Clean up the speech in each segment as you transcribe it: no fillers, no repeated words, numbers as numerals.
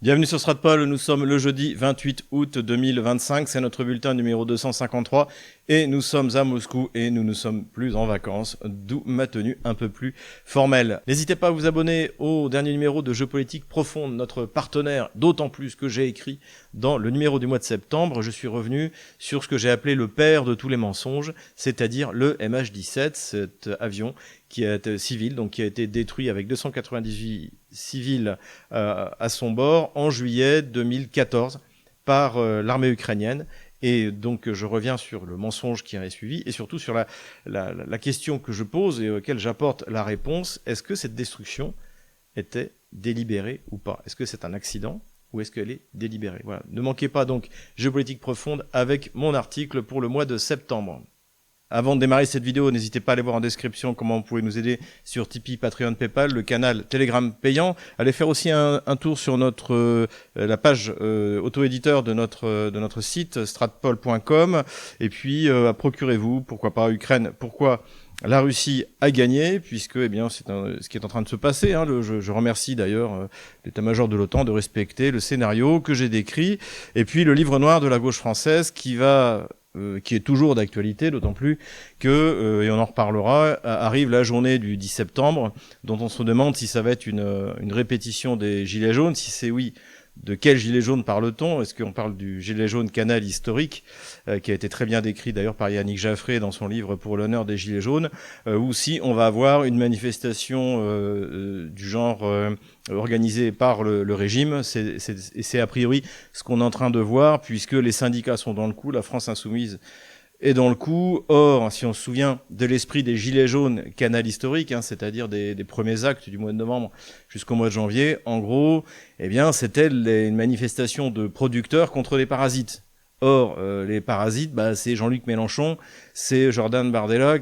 Bienvenue sur Stratpol, nous sommes le jeudi 28 août 2025, c'est notre bulletin numéro 253 et nous sommes à Moscou et nous ne sommes plus en vacances, d'où ma tenue un peu plus formelle. N'hésitez pas à vous abonner au dernier numéro de Jeux Politiques Profonde, notre partenaire, d'autant plus que j'ai écrit dans le numéro du mois de septembre, je suis revenu sur ce que j'ai appelé le père de tous les mensonges, c'est-à-dire le MH17, cet avion qui a été civil, donc qui a été détruit avec 298 civils à son bord en juillet 2014 par l'armée ukrainienne. Et donc je reviens sur le mensonge qui a suivi et surtout sur la question que je pose et auquel j'apporte la réponse. Est-ce que cette destruction était délibérée ou pas? Est-ce que c'est un accident ou est-ce qu'elle est délibérée? Voilà. Ne manquez pas donc Géopolitique Profonde avec mon article pour le mois de septembre. Avant de démarrer cette vidéo, n'hésitez pas à aller voir en description comment vous pouvez nous aider sur Tipeee, Patreon, Paypal, le canal Telegram payant. Allez faire aussi un tour sur la page auto-éditeur de notre site, stratpol.com. Et puis, procurez-vous, pourquoi pas Ukraine, pourquoi la Russie a gagné, puisque eh bien, c'est ce qui est en train de se passer. Hein. Je remercie d'ailleurs l'état-major de l'OTAN de respecter le scénario que j'ai décrit. Et puis le livre noir de la gauche française qui est toujours d'actualité, d'autant plus que, et on en reparlera, arrive la journée du 10 septembre, dont on se demande si ça va être une répétition des Gilets jaunes. Si c'est oui, de quel gilet jaune parle-t-on? Est-ce qu'on parle du gilet jaune canal historique, qui a été très bien décrit d'ailleurs par Yannick Jaffré dans son livre Pour l'honneur des gilets jaunes, ou si on va avoir une manifestation du genre organisée par le régime? C'est a priori ce qu'on est en train de voir, puisque les syndicats sont dans le coup, la France insoumise est dans le coup. Or, si on se souvient de l'esprit des Gilets jaunes canal historique, hein, c'est-à-dire des premiers actes du mois de novembre jusqu'au mois de janvier, en gros, eh bien, c'était une manifestation de producteurs contre les parasites. Or, les parasites, c'est Jean-Luc Mélenchon, c'est Jordan Bardella,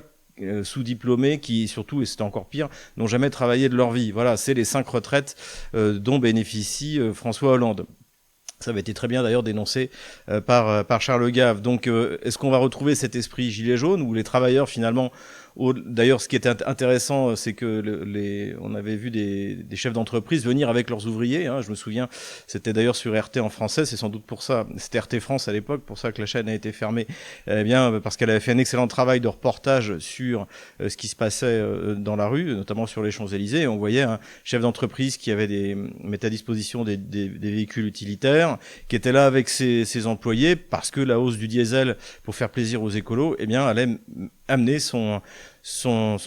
sous-diplômés qui, surtout, et c'était encore pire, n'ont jamais travaillé de leur vie. Voilà, c'est les 5 retraites dont bénéficie François Hollande. Ça avait été très bien d'ailleurs dénoncé par Charles Gave. Donc est-ce qu'on va retrouver cet esprit gilet jaune où les travailleurs finalement... D'ailleurs, ce qui était intéressant, c'est que on avait vu des chefs d'entreprise venir avec leurs ouvriers. Hein, je me souviens, c'était d'ailleurs sur RT en français, c'est sans doute pour ça, c'était RT France à l'époque, pour ça que la chaîne a été fermée. Eh bien, parce qu'elle avait fait un excellent travail de reportage sur ce qui se passait dans la rue, notamment sur les Champs-Élysées. Et on voyait un chef d'entreprise qui mettait à disposition des véhicules utilitaires, qui était là avec ses employés, parce que la hausse du diesel, pour faire plaisir aux écolos, eh bien, allait amener son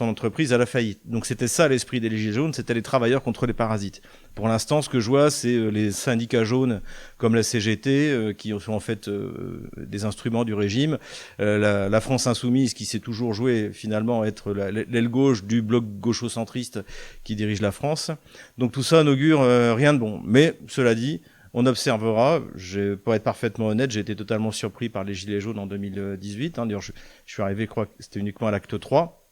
entreprise à la faillite. Donc c'était ça l'esprit des Gilets jaunes, c'était les travailleurs contre les parasites. Pour l'instant, ce que je vois, c'est les syndicats jaunes comme la CGT, qui sont en fait des instruments du régime, la France insoumise qui s'est toujours jouée finalement être l'aile gauche du bloc gaucho-centriste qui dirige la France. Donc tout ça n'augure rien de bon. Mais cela dit, on observera. Pour être parfaitement honnête, j'ai été totalement surpris par les Gilets jaunes en 2018. Hein. D'ailleurs, je suis arrivé, je crois que c'était uniquement à l'acte 3.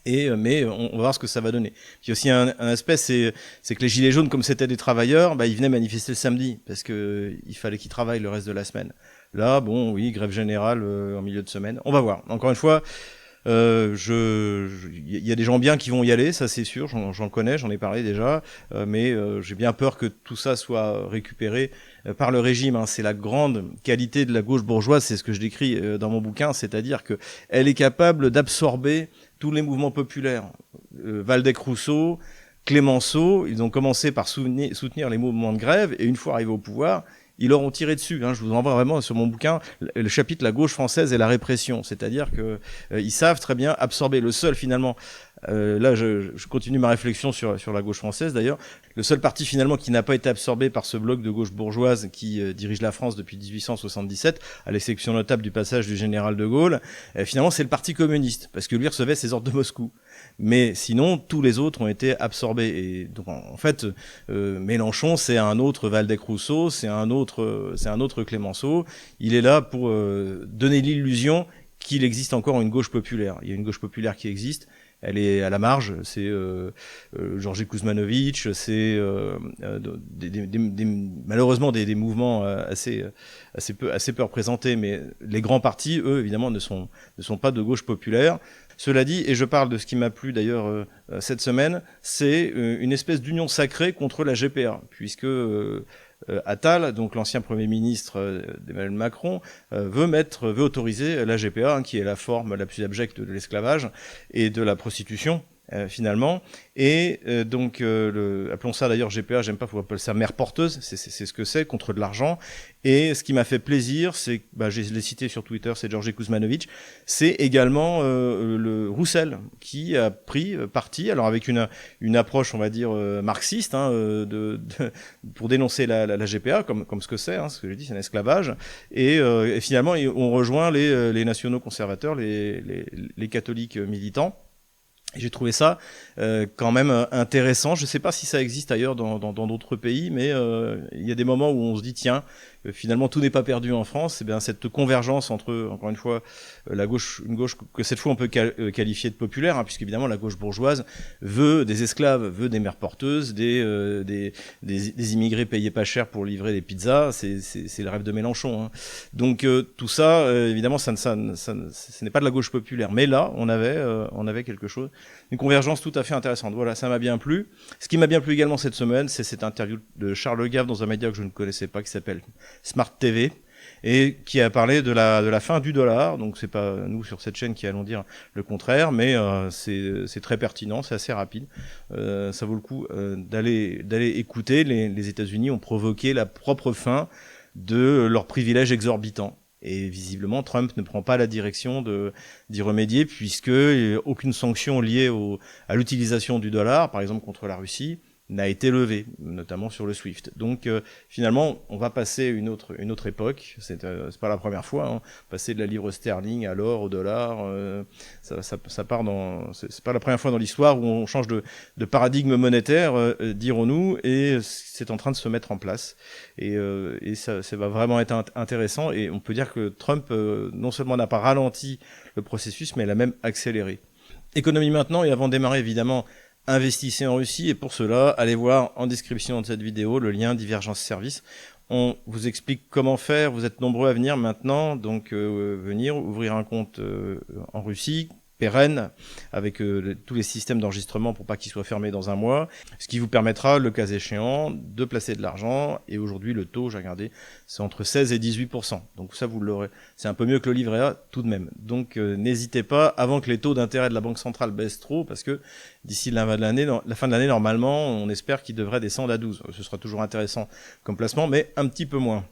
Mais on va voir ce que ça va donner. Puis aussi un aspect, c'est que les Gilets jaunes, comme c'était des travailleurs, ils venaient manifester le samedi, parce que il fallait qu'ils travaillent le reste de la semaine. Là, bon, oui, grève générale en milieu de semaine. On va voir. Encore une fois, il y a des gens bien qui vont y aller, ça c'est sûr, j'en connais, j'en ai parlé déjà, mais j'ai bien peur que tout ça soit récupéré par le régime. Hein. C'est la grande qualité de la gauche bourgeoise, c'est ce que je décris dans mon bouquin, c'est-à-dire que elle est capable d'absorber tous les mouvements populaires. Waldeck-Rousseau, Clémenceau, ils ont commencé par soutenir les mouvements de grève, et une fois arrivés au pouvoir, ils leur ont tiré dessus. Hein. Je vous envoie vraiment sur mon bouquin le chapitre La gauche française et la répression. C'est-à-dire que ils savent très bien absorber. Le seul finalement, là je continue ma réflexion sur la gauche française d'ailleurs, le seul parti finalement qui n'a pas été absorbé par ce bloc de gauche bourgeoise qui dirige la France depuis 1877, à l'exception notable du passage du général de Gaulle, finalement c'est le Parti communiste, parce que lui recevait ses ordres de Moscou. Mais sinon, tous les autres ont été absorbés. Et donc, en fait, Mélenchon, c'est un autre Waldeck-Rousseau, c'est un autre Clémenceau. Il est là pour donner l'illusion qu'il existe encore une gauche populaire. Il y a une gauche populaire qui existe. Elle est à la marge, c'est Georges Kuzmanovic, c'est malheureusement des mouvements assez peu représentés, mais les grands partis, eux, évidemment, ne sont pas de gauche populaire. Cela dit, et je parle de ce qui m'a plu d'ailleurs cette semaine, c'est une espèce d'union sacrée contre la GPA, puisque Attal, donc l'ancien Premier ministre d'Emmanuel Macron, veut autoriser la GPA, hein, qui est la forme la plus abjecte de l'esclavage et de la prostitution. Finalement, et donc appelons ça d'ailleurs GPA, j'aime pas, faut appeler ça mère porteuse, c'est ce que c'est, contre de l'argent. Et ce qui m'a fait plaisir, c'est, je l'ai cité sur Twitter, c'est Georges Kuzmanovic, c'est également le Roussel qui a pris parti, alors avec une approche, on va dire marxiste, hein, pour dénoncer la GPA comme ce que c'est, hein, ce que j'ai dit, c'est un esclavage, et finalement on rejoint les nationaux conservateurs, les catholiques militants. Et j'ai trouvé ça quand même intéressant. Je ne sais pas si ça existe ailleurs dans d'autres pays, mais il y a des moments où on se dit tiens, finalement tout n'est pas perdu en France. Et bien cette convergence entre, encore une fois, une gauche que cette fois on peut qualifier de populaire, hein, puisque évidemment la gauche bourgeoise veut des esclaves, veut des mères porteuses, des immigrés payés pas cher pour livrer des pizzas. C'est le rêve de Mélenchon. Hein. Donc tout ça, évidemment, ce n'est pas de la gauche populaire. Mais là, on avait quelque chose. Une convergence tout à fait intéressante. Voilà, ça m'a bien plu. Ce qui m'a bien plu également cette semaine, c'est cette interview de Charles Gave dans un média que je ne connaissais pas, qui s'appelle Smart TV, et qui a parlé de la fin du dollar. Donc c'est pas nous sur cette chaîne qui allons dire le contraire, mais c'est très pertinent, c'est assez rapide. Ça vaut le coup d'aller écouter. Les États-Unis ont provoqué la propre fin de leurs privilèges exorbitants. Et visiblement, Trump ne prend pas la direction d'y remédier, puisque aucune sanction liée à l'utilisation du dollar, par exemple contre la Russie, n'a été levée, notamment sur le SWIFT. Donc finalement, on va passer une autre époque. C'est pas la première fois. Hein. Passer de la livre sterling à l'or, au dollar, ça part dans. C'est pas la première fois dans l'histoire où on change de paradigme monétaire, dirons-nous, et c'est en train de se mettre en place. Et ça va vraiment être intéressant. Et on peut dire que Trump non seulement n'a pas ralenti le processus, mais l'a même accéléré. Économie maintenant, et avant de démarrer évidemment. Investissez en Russie, et pour cela, allez voir en description de cette vidéo le lien Divergence Service. On vous explique comment faire, vous êtes nombreux à venir maintenant, donc venir ouvrir un compte en Russie, pérenne, avec tous les systèmes d'enregistrement pour pas qu'il soit fermé dans un mois, ce qui vous permettra, le cas échéant, de placer de l'argent. Et aujourd'hui, le taux, j'ai regardé, c'est entre 16 et 18%. Donc ça, vous l'aurez. C'est un peu mieux que le livret A, tout de même. Donc n'hésitez pas, avant que les taux d'intérêt de la Banque centrale baissent trop, parce que d'ici la fin de l'année, normalement, on espère qu'il devrait descendre à 12. Ce sera toujours intéressant comme placement, mais un petit peu moins.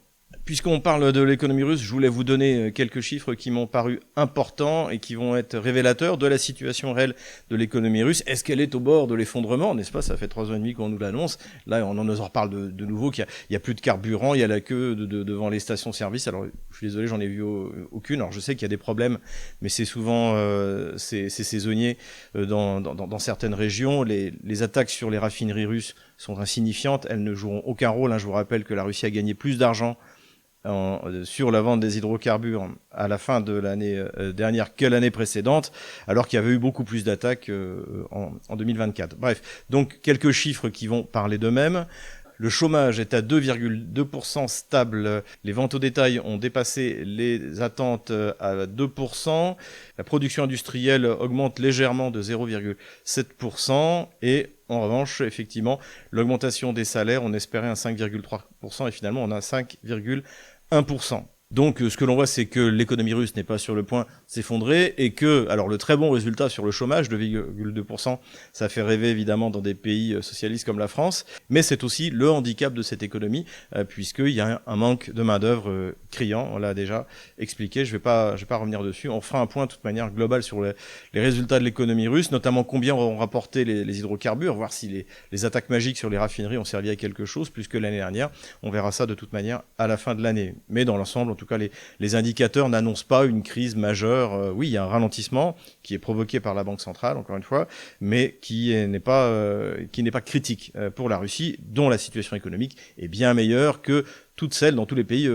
Puisqu'on parle de l'économie russe, je voulais vous donner quelques chiffres qui m'ont paru importants et qui vont être révélateurs de la situation réelle de l'économie russe. Est-ce qu'elle est au bord de l'effondrement, n'est-ce pas? Ça fait 3 ans et demi qu'on nous l'annonce. Là, on en reparle de nouveau, qu'il y a plus de carburant, il y a la queue devant les stations-service. Alors, je suis désolé, j'en ai vu aucune. Alors, je sais qu'il y a des problèmes, mais c'est souvent c'est saisonnier dans certaines régions. Les attaques sur les raffineries russes sont insignifiantes. Elles ne joueront aucun rôle. Je vous rappelle que la Russie a gagné plus d'argent sur la vente des hydrocarbures à la fin de l'année dernière que l'année précédente, alors qu'il y avait eu beaucoup plus d'attaques en 2024. Bref, donc quelques chiffres qui vont parler d'eux-mêmes. Le chômage est à 2,2% stable. Les ventes au détail ont dépassé les attentes à 2%. La production industrielle augmente légèrement de 0,7%. Et en revanche, effectivement, l'augmentation des salaires, on espérait un 5,3% et finalement on a 5,1%. Donc ce que l'on voit, c'est que l'économie russe n'est pas sur le point de s'effondrer et que, alors le très bon résultat sur le chômage, 2,2%, ça fait rêver évidemment dans des pays socialistes comme la France, mais c'est aussi le handicap de cette économie, puisqu'il y a un manque de main-d'œuvre criant, on l'a déjà expliqué, je vais pas revenir dessus. On fera un point de toute manière global sur les résultats de l'économie russe, notamment combien ont rapporté les hydrocarbures, voir si les attaques magiques sur les raffineries ont servi à quelque chose, plus que l'année dernière. On verra ça de toute manière à la fin de l'année. Mais dans l'ensemble, en tout cas, les indicateurs n'annoncent pas une crise majeure. Oui, il y a un ralentissement qui est provoqué par la Banque centrale, encore une fois, mais qui n'est pas critique pour la Russie, dont la situation économique est bien meilleure que toutes celles dans tous les pays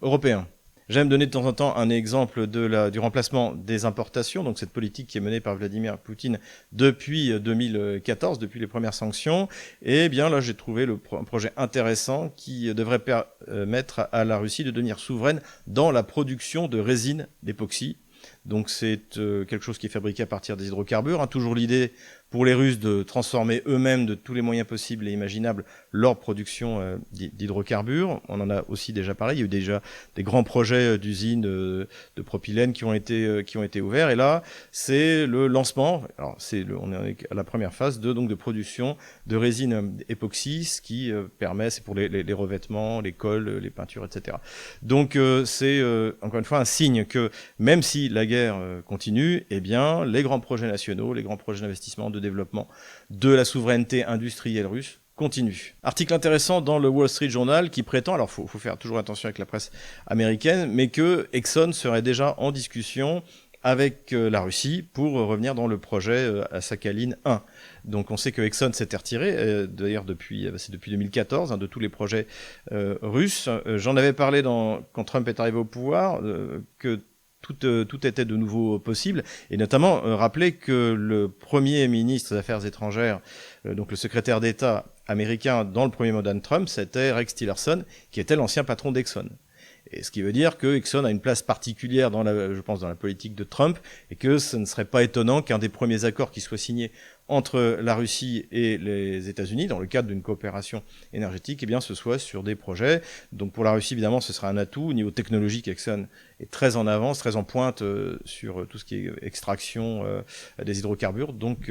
européens. J'aime donner de temps en temps un exemple du remplacement des importations, donc cette politique qui est menée par Vladimir Poutine depuis 2014, depuis les premières sanctions. Et bien là, j'ai trouvé un projet intéressant qui devrait permettre à la Russie de devenir souveraine dans la production de résine d'époxy. Donc c'est quelque chose qui est fabriqué à partir des hydrocarbures. Toujours l'idée pour les Russes de transformer eux-mêmes de tous les moyens possibles et imaginables leur production d'hydrocarbures. On en a aussi déjà parlé. Il y a eu déjà des grands projets d'usines de propylène qui ont été ouverts. Et là, c'est le lancement. Alors, on est à la première phase de production de résine époxy, ce qui permet, c'est pour les revêtements, les cols, les peintures, etc. Donc, c'est encore une fois un signe que même si la guerre continue, eh bien, les grands projets nationaux, les grands projets d'investissement, de développement de la souveraineté industrielle russe continue. Article intéressant dans le Wall Street Journal qui prétend, alors faut faire toujours attention avec la presse américaine, mais que Exxon serait déjà en discussion avec la Russie pour revenir dans le projet à Sakhalin 1. Donc on sait que Exxon s'était retiré, d'ailleurs c'est depuis 2014, de tous les projets russes. J'en avais parlé quand Trump est arrivé au pouvoir, que tout était de nouveau possible, et notamment rappeler que le premier ministre des Affaires étrangères, donc le secrétaire d'État américain dans le premier mandat de Trump, c'était Rex Tillerson, qui était l'ancien patron d'Exxon. Et ce qui veut dire que Exxon a une place particulière dans la politique de Trump, et que ce ne serait pas étonnant qu'un des premiers accords qui soit signé entre la Russie et les États-Unis, dans le cadre d'une coopération énergétique, eh bien, ce soit sur des projets. Donc pour la Russie, évidemment, ce sera un atout. Au niveau technologique, Exxon est très en avance, très en pointe sur tout ce qui est extraction des hydrocarbures. Donc,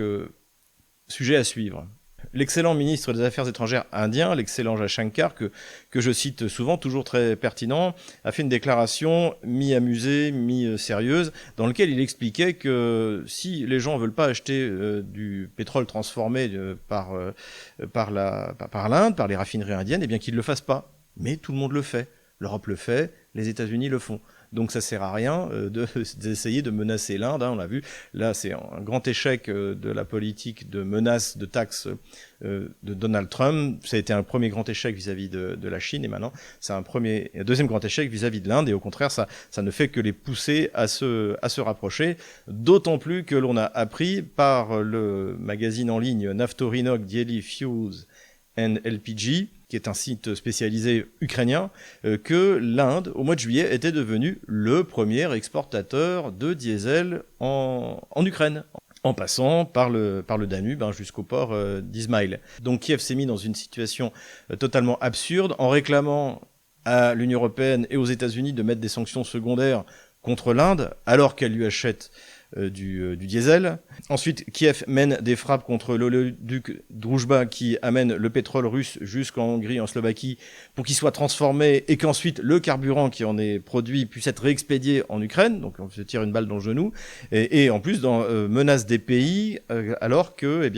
sujet à suivre. L'excellent ministre des Affaires étrangères indien, l'excellent Jaishankar, que je cite souvent, toujours très pertinent, a fait une déclaration mi-amusée, mi-sérieuse, dans laquelle il expliquait que si les gens ne veulent pas acheter du pétrole transformé par l'Inde, par les raffineries indiennes, eh bien qu'ils ne le fassent pas. Mais tout le monde le fait. L'Europe le fait, les États-Unis le font. Donc ça sert à rien d'essayer de menacer l'Inde. On l'a vu, là c'est un grand échec de la politique de menace de taxes de Donald Trump. Ça a été un premier grand échec vis-à-vis de la Chine, et maintenant c'est un deuxième grand échec vis-à-vis de l'Inde. Et au contraire, ça ne fait que les pousser à se rapprocher. D'autant plus que l'on a appris par le magazine en ligne Naftorinok Daily Fuels and LPG, qui est un site spécialisé ukrainien, que l'Inde, au mois de juillet, était devenue le premier exportateur de diesel en Ukraine, en passant par le Danube jusqu'au port d'Izmaïl. Donc Kiev s'est mis dans une situation totalement absurde en réclamant à l'Union européenne et aux États-Unis de mettre des sanctions secondaires contre l'Inde, alors qu'elle lui achète du diesel. Ensuite, Kiev mène des frappes contre l'oléoduc Druzhba qui amène le pétrole russe jusqu'en Hongrie, en Slovaquie, pour qu'il soit transformé et qu'ensuite le carburant qui en est produit puisse être réexpédié en Ukraine. Donc on se tire une balle dans le genou. Et en plus, menace des pays, alors que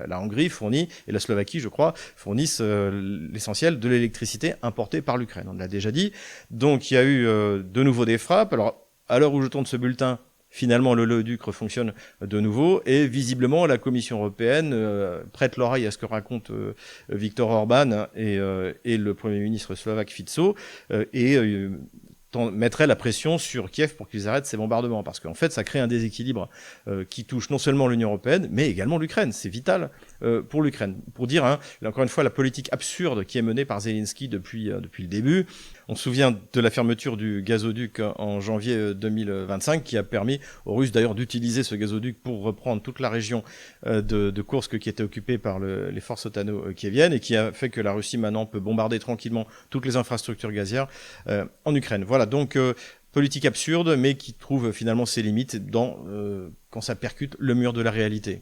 la Hongrie fournit, et la Slovaquie, je crois, fournissent l'essentiel de l'électricité importée par l'Ukraine. On l'a déjà dit. Donc il y a eu de nouveau des frappes. Alors, à l'heure où je tourne ce bulletin, finalement, l'oléoduc refonctionne de nouveau et visiblement la Commission européenne prête l'oreille à ce que raconte Viktor Orban et le Premier ministre slovaque Fico et mettrait la pression sur Kiev pour qu'ils arrêtent ces bombardements, parce qu'en fait ça crée un déséquilibre qui touche non seulement l'Union européenne mais également l'Ukraine. C'est vital pour l'Ukraine. Pour dire, là, encore une fois, la politique absurde qui est menée par Zelensky depuis le début. On se souvient de la fermeture du gazoduc en janvier 2025 qui a permis aux Russes d'ailleurs d'utiliser ce gazoduc pour reprendre toute la région de Koursk qui était occupée par les forces otano-kieviennes et qui a fait que la Russie maintenant peut bombarder tranquillement toutes les infrastructures gazières en Ukraine. Voilà, donc politique absurde mais qui trouve finalement ses limites quand ça percute le mur de la réalité.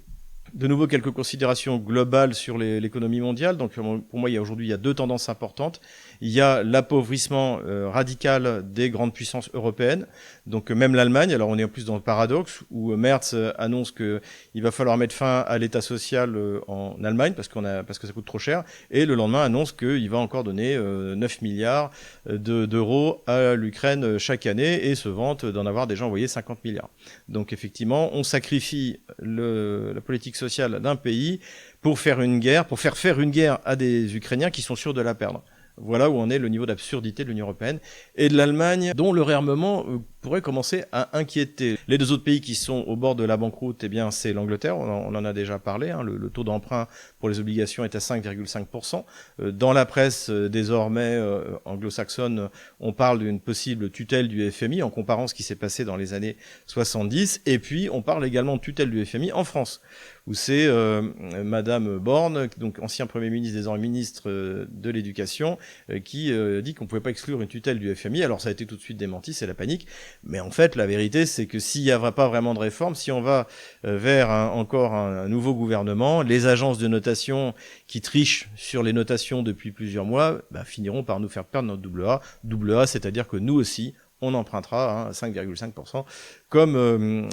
De nouveau, quelques considérations globales sur l'économie mondiale. Donc, pour moi, aujourd'hui, il y a deux tendances importantes. Il y a l'appauvrissement radical des grandes puissances européennes. Donc, même l'Allemagne. Alors, on est en plus dans le paradoxe où Merz annonce qu'il va falloir mettre fin à l'État social en Allemagne parce que ça coûte trop cher. Et le lendemain, annonce qu'il va encore donner 9 milliards d'euros à l'Ukraine chaque année et se vante d'en avoir déjà envoyé 50 milliards. Donc, effectivement, on sacrifie la politique sociale d'un pays pour faire une guerre, pour faire une guerre à des Ukrainiens qui sont sûrs de la perdre. Voilà où en est le niveau d'absurdité de l'Union européenne et de l'Allemagne, dont le réarmement pourrait commencer à inquiéter. Les deux autres pays qui sont au bord de la banqueroute, eh bien, c'est l'Angleterre, on en a déjà parlé, hein, le taux d'emprunt pour les obligations est à 5,5%. Dans la presse, désormais, anglo-saxonne, on parle d'une possible tutelle du FMI en comparant ce qui s'est passé dans les années 70, et puis on parle également de tutelle du FMI en France, où c'est Madame Borne, donc ancien Premier ministre, désormais ministre de l'Éducation, qui dit qu'on ne pouvait pas exclure une tutelle du FMI. Alors ça a été tout de suite démenti, c'est la panique. Mais en fait, la vérité, c'est que s'il n'y a pas vraiment de réforme, si on va vers encore un nouveau gouvernement, les agences de notation qui trichent sur les notations depuis plusieurs mois finiront par nous faire perdre notre double A. Double A, c'est-à-dire que nous aussi, on empruntera à 5,5%, comme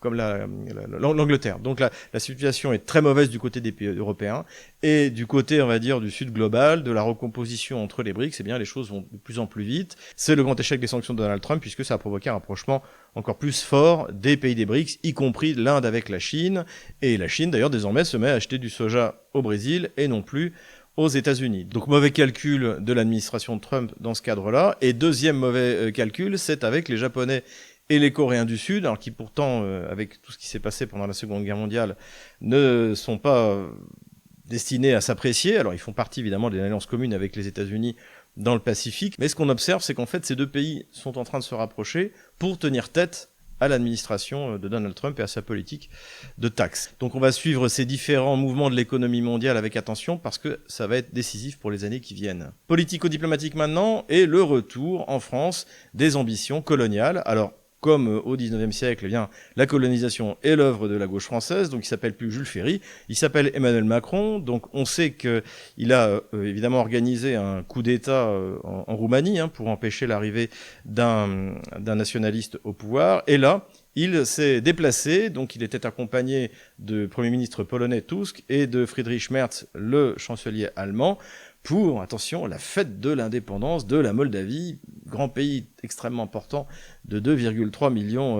l'Angleterre. Donc la situation est très mauvaise du côté des pays européens, et du côté, on va dire, du sud global, de la recomposition entre les BRICS, eh bien les choses vont de plus en plus vite. C'est le grand échec des sanctions de Donald Trump, puisque ça a provoqué un rapprochement encore plus fort des pays des BRICS, y compris l'Inde avec la Chine, et la Chine d'ailleurs désormais se met à acheter du soja au Brésil et non plus aux États-Unis. Donc mauvais calcul de l'administration de Trump dans ce cadre-là. Et deuxième mauvais calcul, c'est avec les Japonais et les Coréens du Sud, alors qui pourtant, avec tout ce qui s'est passé pendant la Seconde Guerre mondiale, ne sont pas destinés à s'apprécier. Alors ils font partie évidemment d'une alliance commune avec les États-Unis dans le Pacifique. Mais ce qu'on observe, c'est qu'en fait ces deux pays sont en train de se rapprocher pour tenir tête à l'administration de Donald Trump et à sa politique de taxes. Donc on va suivre ces différents mouvements de l'économie mondiale avec attention parce que ça va être décisif pour les années qui viennent. Politico-diplomatique maintenant, et le retour en France des ambitions coloniales. Alors, comme au XIXe siècle, eh bien, la colonisation est l'œuvre de la gauche française, donc il s'appelle plus Jules Ferry, il s'appelle Emmanuel Macron, donc on sait qu'il a évidemment organisé un coup d'État en Roumanie pour empêcher l'arrivée d'un nationaliste au pouvoir, et là, il s'est déplacé, donc il était accompagné du Premier ministre polonais Tusk et de Friedrich Merz, le chancelier allemand, pour, attention, la fête de l'indépendance de la Moldavie, grand pays extrêmement important de 2,3 millions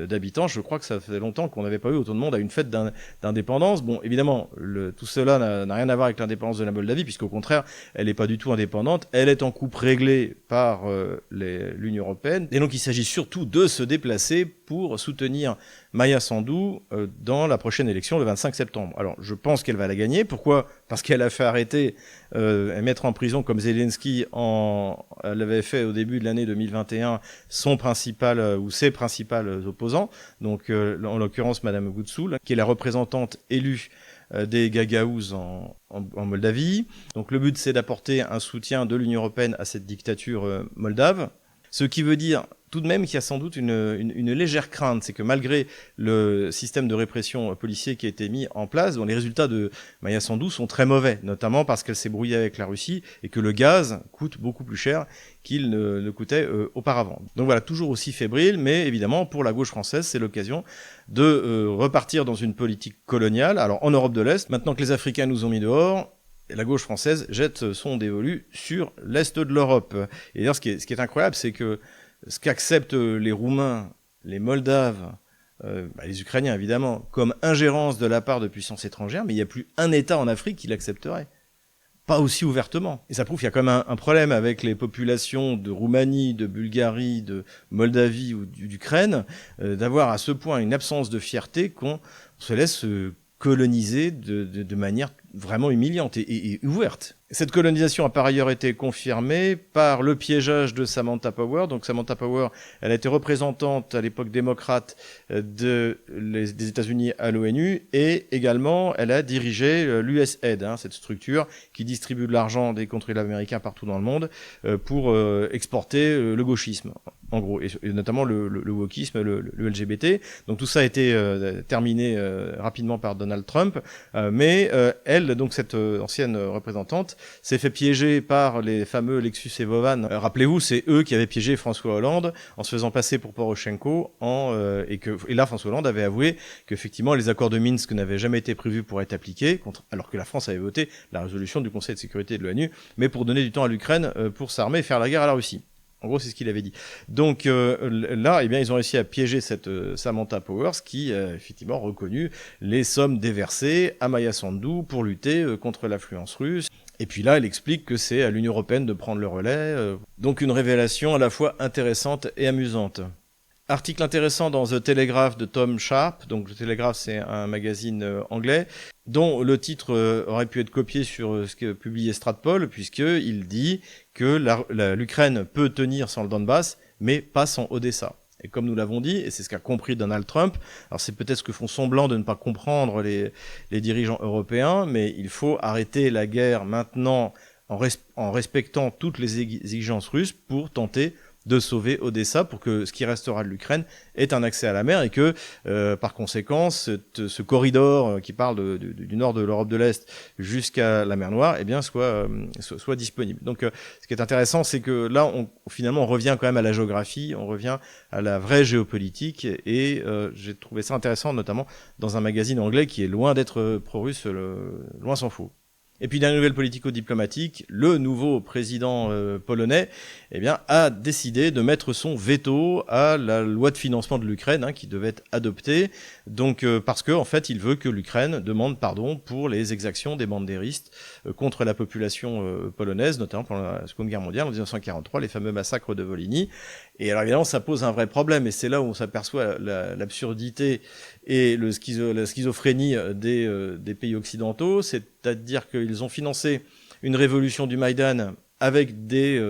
d'habitants. Je crois que ça fait longtemps qu'on n'avait pas eu autant de monde à une fête d'indépendance. Bon, évidemment, tout cela n'a rien à voir avec l'indépendance de la Moldavie, puisqu'au contraire, elle n'est pas du tout indépendante. Elle est en coupe réglée par l'Union européenne. Et donc, il s'agit surtout de se déplacer pour soutenir Maia Sandu dans la prochaine élection, le 25 septembre. Alors, je pense qu'elle va la gagner. Pourquoi ? Parce qu'elle a fait arrêter et mettre en prison, comme Zelensky l'avait fait au début de l'année 2021, son principal ou ses principaux opposants. Donc, en l'occurrence, Madame Gutsoul, qui est la représentante élue des Gagaouzes en Moldavie. Donc, le but, c'est d'apporter un soutien de l'Union européenne à cette dictature moldave. Ce qui veut dire tout de même qu'il y a sans doute une légère crainte, c'est que malgré le système de répression policier qui a été mis en place, dont les résultats de Maia Sandu sont très mauvais, notamment parce qu'elle s'est brouillée avec la Russie et que le gaz coûte beaucoup plus cher qu'il ne coûtait auparavant. Donc voilà, toujours aussi fébrile, mais évidemment, pour la gauche française, c'est l'occasion de repartir dans une politique coloniale. Alors en Europe de l'Est, maintenant que les Africains nous ont mis dehors, la gauche française jette son dévolu sur l'Est de l'Europe. Et d'ailleurs, ce qui est incroyable, c'est que ce qu'acceptent les Roumains, les Moldaves, les Ukrainiens évidemment, comme ingérence de la part de puissances étrangères, mais il n'y a plus un État en Afrique qui l'accepterait. Pas aussi ouvertement. Et ça prouve qu'il y a quand même un problème avec les populations de Roumanie, de Bulgarie, de Moldavie ou d'Ukraine, d'avoir à ce point une absence de fierté qu'on se laisse coloniser de manière vraiment humiliante et ouverte. Cette colonisation a par ailleurs été confirmée par le piégeage de Samantha Power. Donc Samantha Power, elle a été représentante à l'époque démocrate des États-Unis à l'ONU, et également elle a dirigé l'USAID, cette structure qui distribue de l'argent des contribuables américains partout dans le monde pour exporter le gauchisme, en gros, et notamment le wokisme, le LGBT. Donc tout ça a été terminé rapidement par Donald Trump, mais elle, donc cette ancienne représentante, s'est fait piéger par les fameux Lexus et Vovan. Rappelez-vous, c'est eux qui avaient piégé François Hollande en se faisant passer pour Poroshenko, et là François Hollande avait avoué qu'effectivement les accords de Minsk n'avaient jamais été prévus pour être appliqués, alors que la France avait voté la résolution du Conseil de sécurité de l'ONU, mais pour donner du temps à l'Ukraine pour s'armer et faire la guerre à la Russie. En gros, c'est ce qu'il avait dit. Donc là, eh bien, ils ont réussi à piéger cette Samantha Powers qui a effectivement reconnu les sommes déversées à Maia Sandu pour lutter contre l'influence russe. Et puis là, elle explique que c'est à l'Union européenne de prendre le relais. Donc une révélation à la fois intéressante et amusante. Article intéressant dans The Telegraph de Tom Sharp. Donc The Telegraph, c'est un magazine anglais, dont le titre aurait pu être copié sur ce que publiait Stratpol, puisqu'il dit que l'Ukraine peut tenir sans le Donbass, mais pas sans Odessa. Et comme nous l'avons dit, et c'est ce qu'a compris Donald Trump, alors c'est peut-être ce que font semblant de ne pas comprendre les dirigeants européens, mais il faut arrêter la guerre maintenant en respectant toutes les exigences russes pour tenter de sauver Odessa, pour que ce qui restera de l'Ukraine ait un accès à la mer et que, par conséquent, ce corridor qui parle du nord de l'Europe de l'Est jusqu'à la mer Noire, eh bien, soit disponible. Donc, ce qui est intéressant, c'est que là, finalement, on revient quand même à la géographie, on revient à la vraie géopolitique, et j'ai trouvé ça intéressant, notamment dans un magazine anglais qui est loin d'être pro-russe, loin s'en faut. Et puis, dernière nouvelle politico-diplomatique, le nouveau président polonais a décidé de mettre son veto à la loi de financement de l'Ukraine qui devait être adoptée. Donc, parce que en fait, il veut que l'Ukraine demande pardon pour les exactions des bandéristes contre la population polonaise, notamment pendant la Seconde Guerre mondiale en 1943, les fameux massacres de Volhynie. Et alors évidemment, ça pose un vrai problème, et c'est là où on s'aperçoit l'absurdité et la schizophrénie des pays occidentaux, c'est-à-dire qu'ils ont financé une révolution du Maïdan avec des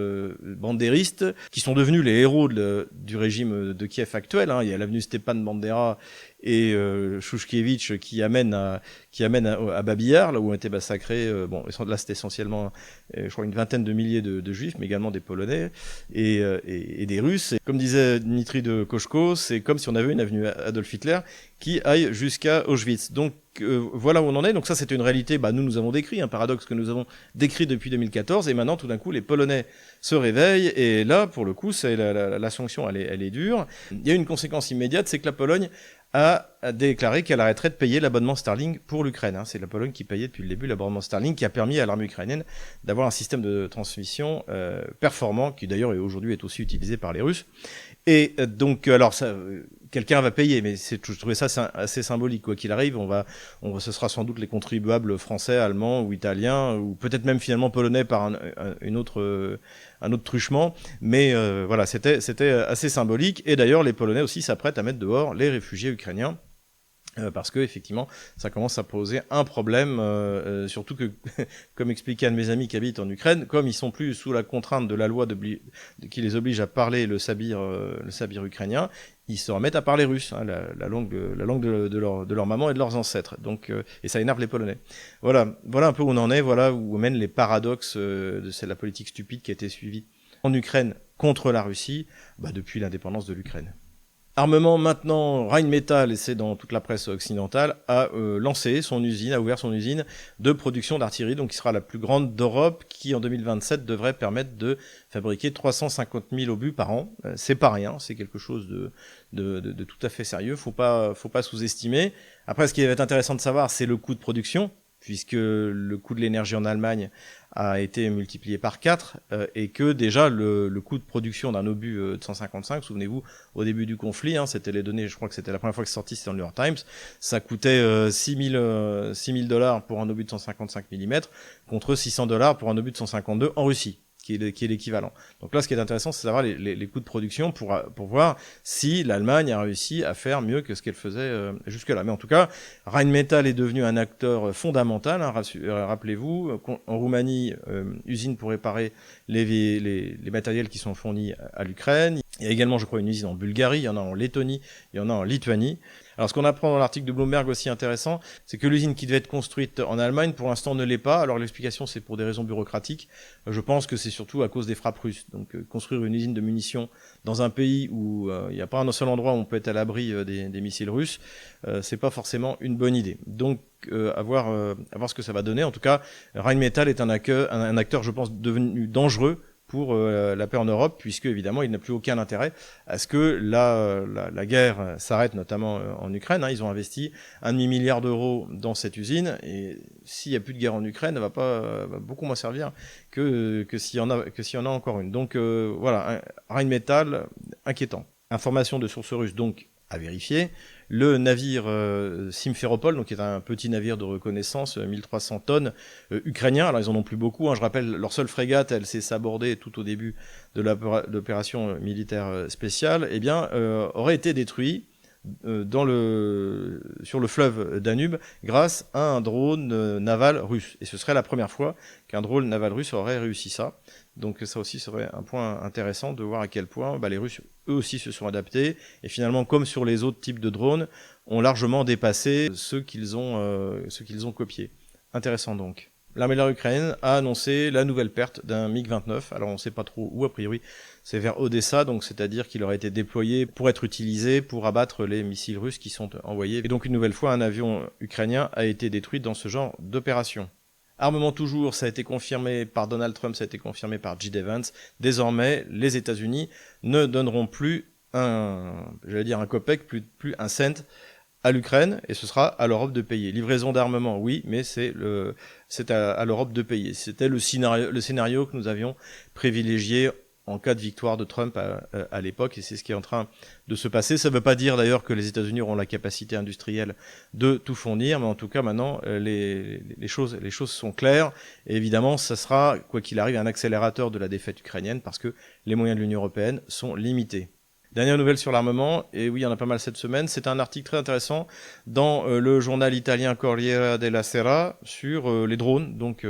bandéristes qui sont devenus les héros du régime de Kiev actuel. Il y a l'avenue Stepan Bandera et Shushkevich qui amène à Babi Yar, là où ont été massacrés. Là c'était essentiellement, je crois, une vingtaine de milliers de Juifs, mais également des Polonais et des Russes. Et comme disait Dmitri de Koshko, c'est comme si on avait une avenue Adolf Hitler qui aille jusqu'à Auschwitz. Donc voilà où on en est. Donc ça, c'était une réalité. Nous avons décrit un paradoxe que nous avons décrit depuis 2014, et maintenant tout d'un coup les Polonais se réveillent, et là pour le coup c'est la sanction elle est dure. Il y a une conséquence immédiate, c'est que la Pologne a déclaré qu'elle arrêterait de payer l'abonnement Starlink pour l'Ukraine. C'est la Pologne qui payait depuis le début l'abonnement Starlink, qui a permis à l'armée ukrainienne d'avoir un système de transmission performant, qui d'ailleurs aujourd'hui est aussi utilisé par les Russes. Et donc, alors ça, quelqu'un va payer, mais je trouvais ça assez symbolique. Quoi qu'il arrive, ce sera sans doute les contribuables français, allemands ou italiens, ou peut-être même finalement polonais par un autre truchement. Mais voilà, c'était assez symbolique. Et d'ailleurs, les Polonais aussi s'apprêtent à mettre dehors les réfugiés ukrainiens. Parce que effectivement, ça commence à poser un problème, surtout que, comme expliquait un de mes amis qui habite en Ukraine, comme ils sont plus sous la contrainte de la loi qui les oblige à parler le sabir ukrainien, ils se remettent à parler russe, la langue de leur maman et de leurs ancêtres. Donc, et ça énerve les Polonais. Voilà un peu où on en est, voilà où mènent les paradoxes de la politique stupide qui a été suivie en Ukraine contre la Russie depuis l'indépendance de l'Ukraine. Armement, maintenant, Rheinmetall, et c'est dans toute la presse occidentale, a ouvert son usine de production d'artillerie, donc qui sera la plus grande d'Europe, qui en 2027 devrait permettre de fabriquer 350 000 obus par an. C'est pas rien, c'est quelque chose de tout à fait sérieux, faut pas sous-estimer. Après, ce qui va être intéressant de savoir, c'est le coût de production, puisque le coût de l'énergie en Allemagne a été multiplié par 4, et que déjà le coût de production d'un obus de 155, souvenez-vous, au début du conflit, c'était les données, je crois que c'était la première fois que c'est sorti, c'était dans le New York Times, ça coûtait $6 000 pour un obus de 155 mm, contre $600 pour un obus de 152 en Russie, qui est l'équivalent. Donc là, ce qui est intéressant, c'est d'avoir les coûts de production pour voir si l'Allemagne a réussi à faire mieux que ce qu'elle faisait jusque-là. Mais en tout cas, Rheinmetall est devenu un acteur fondamental. Rappelez-vous, en Roumanie, usine pour réparer les matériels qui sont fournis à l'Ukraine. Il y a également, je crois, une usine en Bulgarie, il y en a en Lettonie, il y en a en Lituanie. Alors, ce qu'on apprend dans l'article de Bloomberg aussi intéressant, c'est que l'usine qui devait être construite en Allemagne, pour l'instant, ne l'est pas. Alors, l'explication, c'est pour des raisons bureaucratiques. Je pense que c'est surtout à cause des frappes russes. Donc, construire une usine de munitions dans un pays où il n'y a pas un seul endroit où on peut être à l'abri des missiles russes, c'est pas forcément une bonne idée. Donc, à voir ce que ça va donner. En tout cas, Rheinmetall est un acteur, je pense, devenu dangereux pour la paix en Europe, puisque évidemment il n'a plus aucun intérêt à ce que la guerre s'arrête, notamment en Ukraine. Ils ont investi 1,5 milliard d'euros dans cette usine, et s'il n'y a plus de guerre en Ukraine, elle va beaucoup moins servir que s'il y en a encore une. Donc voilà, Rheinmetall, inquiétant. Information de sources russes, donc à vérifier. Le navire Simferopol, donc qui est un petit navire de reconnaissance, 1300 tonnes, ukrainien. Alors ils en ont plus beaucoup, hein. Je rappelle, leur seule frégate, elle s'est sabordée tout au début de l'opération militaire spéciale, eh bien, aurait été détruit sur le fleuve Danube grâce à un drone naval russe. Et ce serait la première fois qu'un drone naval russe aurait réussi ça. Donc ça aussi serait un point intéressant de voir à quel point les Russes, eux aussi, se sont adaptés. Et finalement, comme sur les autres types de drones, ont largement dépassé ceux qu'ils ont copiés. Intéressant donc. L'armée de l'air ukrainienne a annoncé la nouvelle perte d'un MiG-29. Alors on ne sait pas trop où, a priori c'est vers Odessa, donc c'est-à-dire qu'il aurait été déployé pour être utilisé pour abattre les missiles russes qui sont envoyés. Et donc une nouvelle fois, un avion ukrainien a été détruit dans ce genre d'opération. Armement toujours, ça a été confirmé par Donald Trump, ça a été confirmé par J.D. Vance. Désormais, les États-Unis ne donneront plus un kopek, plus un cent à l'Ukraine, et ce sera à l'Europe de payer. Livraison d'armement, oui, mais c'est à l'Europe de payer. C'était le scénario que nous avions privilégié en cas de victoire de Trump à l'époque, et c'est ce qui est en train de se passer. Ça ne veut pas dire d'ailleurs que les États-Unis auront la capacité industrielle de tout fournir, mais en tout cas maintenant les choses sont claires, et évidemment ça sera, quoi qu'il arrive, un accélérateur de la défaite ukrainienne, parce que les moyens de l'Union européenne sont limités. Dernière nouvelle sur l'armement, et oui, il y en a pas mal cette semaine, c'est un article très intéressant dans le journal italien Corriere della Sera sur les drones donc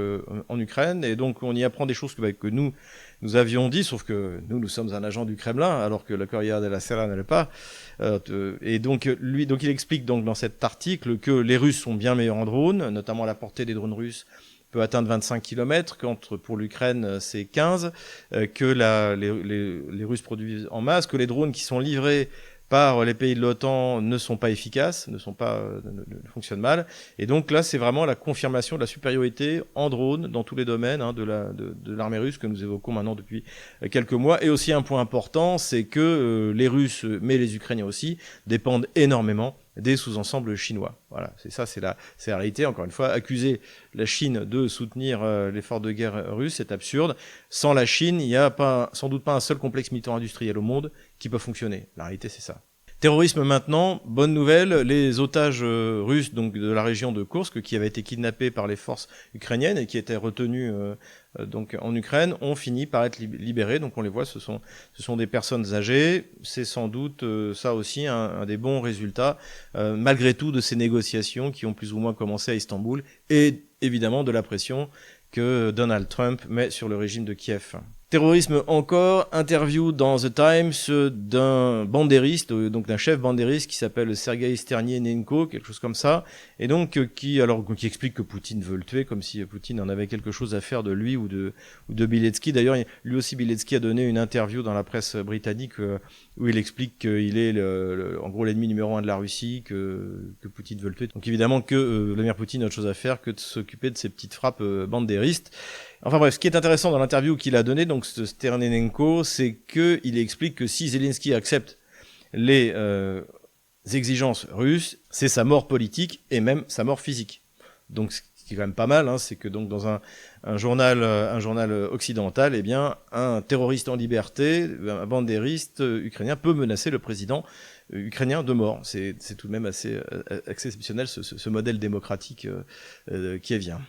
en Ukraine, et donc on y apprend des choses que nous avions dit, sauf que nous sommes un agent du Kremlin, alors que le Corriere della Sera ne l'est pas. Et donc il explique donc dans cet article que les Russes sont bien meilleurs en drones, notamment la portée des drones russes peut atteindre 25 km, quand pour l'Ukraine c'est 15, que les Russes produisent en masse, que les drones qui sont livrés par les pays de l'OTAN ne sont pas efficaces, ne fonctionnent mal. Et donc là, c'est vraiment la confirmation de la supériorité en drone dans tous les domaines de l'armée russe que nous évoquons maintenant depuis quelques mois. Et aussi un point important, c'est que les Russes, mais les Ukrainiens aussi, dépendent énormément des sous-ensembles chinois. Voilà, c'est la réalité. Encore une fois, accuser la Chine de soutenir l'effort de guerre russe, c'est absurde. Sans la Chine, il n'y a sans doute pas un seul complexe militaro-industriel au monde qui peut fonctionner. La réalité, c'est ça. Terrorisme maintenant, bonne nouvelle, les otages russes donc de la région de Koursk qui avaient été kidnappés par les forces ukrainiennes et qui étaient retenus donc en Ukraine ont fini par être libérés. Donc on les voit, ce sont des personnes âgées. C'est sans doute ça aussi un des bons résultats malgré tout de ces négociations qui ont plus ou moins commencé à Istanbul et évidemment de la pression que Donald Trump met sur le régime de Kiev. Terrorisme encore, interview dans The Times d'un bandériste, donc d'un chef bandériste qui s'appelle Sergei Sternienko, quelque chose comme ça, et donc qui explique que Poutine veut le tuer, comme si Poutine en avait quelque chose à faire de lui ou de Biletsky. D'ailleurs, lui aussi Biletsky a donné une interview dans la presse britannique où il explique qu'il est en gros l'ennemi numéro 1 de la Russie, que Poutine veut le tuer. Donc évidemment que Vladimir Poutine a autre chose à faire que de s'occuper de ces petites frappes bandéristes. Enfin bref, ce qui est intéressant dans l'interview qu'il a donnée, donc ce Sternenko, c'est qu'il explique que si Zelensky accepte les exigences russes, c'est sa mort politique et même sa mort physique. Donc ce qui est quand même pas mal, c'est que donc dans un journal occidental, eh bien un terroriste en liberté, un bandériste ukrainien peut menacer le président ukrainien de mort. C'est tout de même assez exceptionnel ce modèle démocratique qui est vient.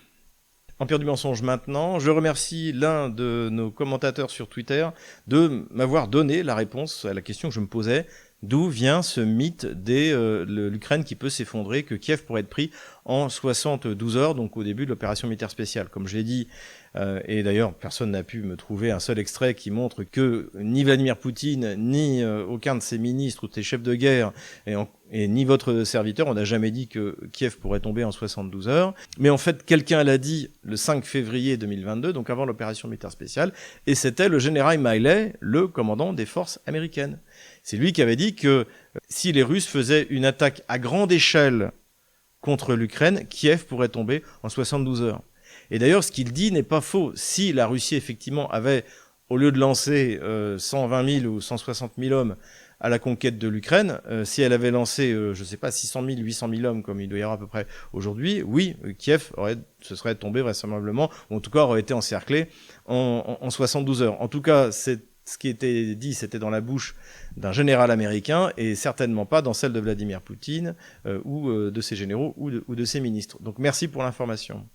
Empire du mensonge maintenant. Je remercie l'un de nos commentateurs sur Twitter de m'avoir donné la réponse à la question que je me posais. D'où vient ce mythe l'Ukraine qui peut s'effondrer, que Kiev pourrait être pris en 72 heures, donc au début de l'opération militaire spéciale. Comme je l'ai dit, et d'ailleurs personne n'a pu me trouver un seul extrait qui montre que ni Vladimir Poutine, ni aucun de ses ministres ou de ses chefs de guerre, et ni votre serviteur, on n'a jamais dit que Kiev pourrait tomber en 72 heures. Mais en fait, quelqu'un l'a dit le 5 février 2022, donc avant l'opération militaire spéciale, et c'était le général Miley, le commandant des forces américaines. C'est lui qui avait dit que si les Russes faisaient une attaque à grande échelle contre l'Ukraine, Kiev pourrait tomber en 72 heures. Et d'ailleurs, ce qu'il dit n'est pas faux. Si la Russie, effectivement, avait, au lieu de lancer 120 000 ou 160 000 hommes à la conquête de l'Ukraine, si elle avait lancé, je ne sais pas, 600 000, 800 000 hommes, comme il doit y avoir à peu près aujourd'hui, oui, Kiev se serait tombé vraisemblablement, ou en tout cas aurait été encerclé en 72 heures. En tout cas, c'est ce qui était dit, c'était dans la bouche d'un général américain et certainement pas dans celle de Vladimir Poutine ou de ses généraux ou de ses ministres. Donc merci pour l'information.